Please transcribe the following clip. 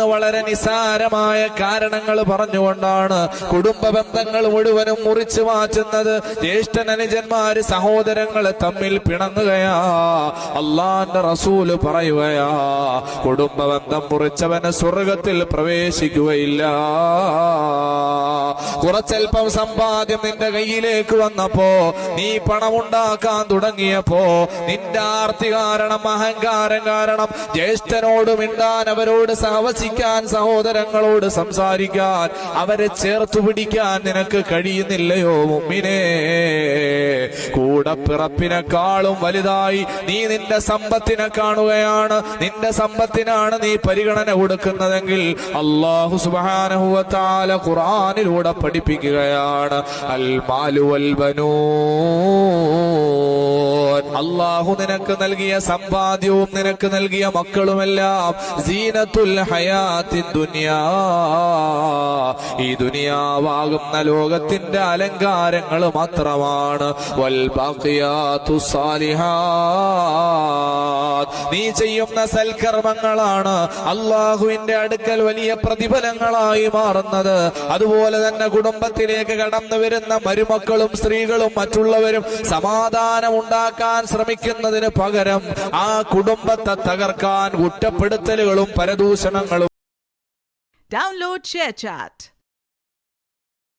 ഇന്ന് വളരെ നിസാരമായ കാരണങ്ങൾ പറഞ്ഞുകൊണ്ടാണ് കുടുംബ ബന്ധങ്ങൾ മുഴുവനും മുറിച്ചു മാറ്റുന്നത്. ജ്യേഷ്ഠനനുജന്മാര് സഹോദരങ്ങള് തമ്മിൽ പിണങ്ങുകയാ. അള്ളാന്റെ റസൂല് പറയുകയാ, കുടുംബ ബന്ധം മുറിച്ചവന് സ്വർഗത്തിൽ പ്രവേശിക്കുകയില്ല. കുറച്ചൽപ്പം സമ്പാദ്യം നിന്റെ കയ്യിലേക്ക് വന്നപ്പോ, നീ പണമുണ്ടാക്കാൻ തുടങ്ങിയപ്പോ, നിന്റെ ആർത്തി കാരണം, അഹങ്കാരം കാരണം ജ്യേഷ്ഠനോട് മിണ്ടാൻ, അവരോട് സഹവസിക്കാൻ, സഹോദരങ്ങളോട് സംസാരിക്കാൻ, അവരെ ചേർത്തു പിടിക്കാൻ നിനക്ക് കഴിയുന്നില്ലയോ മുഅ്മിനേ? കൂടപ്പിറപ്പിനെക്കാളും വലുതായി നീ നിന്റെ സമ്പത്തിനെ കാണുകയാണ്. നിന്റെ സമ്പത്തിനാണ് നീ പരിഗണന കൊടുക്കുന്നതെങ്കിൽ അല്ലാഹു സുബ്ഹാനഹു വ തആല ഖുർആനിലൂടെ പഠിപ്പിക്കുകയാണ്, അൽ മാലു വൽ ബനൂൻ. അല്ലാഹു നിനക്ക് നൽകിയ സമ്പാദ്യവും നിനക്ക് നൽകിയ മക്കളുമെല്ലാം സീനത്തുൽ ഹയാത്തിൻ ദുനിയാ, ഈ ദുനിയാവാകുന്ന ലോകത്തിന്റെ അലങ്കാരങ്ങൾ മാത്രമാണ്. വൽ ബാഖിയാതു സാലിഹാത്ത്, നീ ചെയ്യുന്ന സൽക്കർമ്മങ്ങളാണ് അല്ലാഹുവിന്റെ അടുക്കൽ വലിയ പ്രതിഫലങ്ങളായി മാറുന്നത്. അതുപോലെ തന്നെ കുടുംബത്തിലേക്ക് കടന്നു വരുന്ന മരുമക്കളും സ്ത്രീകളും മറ്റുള്ളവരും സമാധാനം ഉണ്ടാക്കാൻ ശ്രമിക്കുന്നതിന് പകരം ആ കുടുംബത്തെ തകർക്കാൻ കുറ്റപ്പെടുത്തലുകളും പരദൂഷണങ്ങളും. Download ShareChat.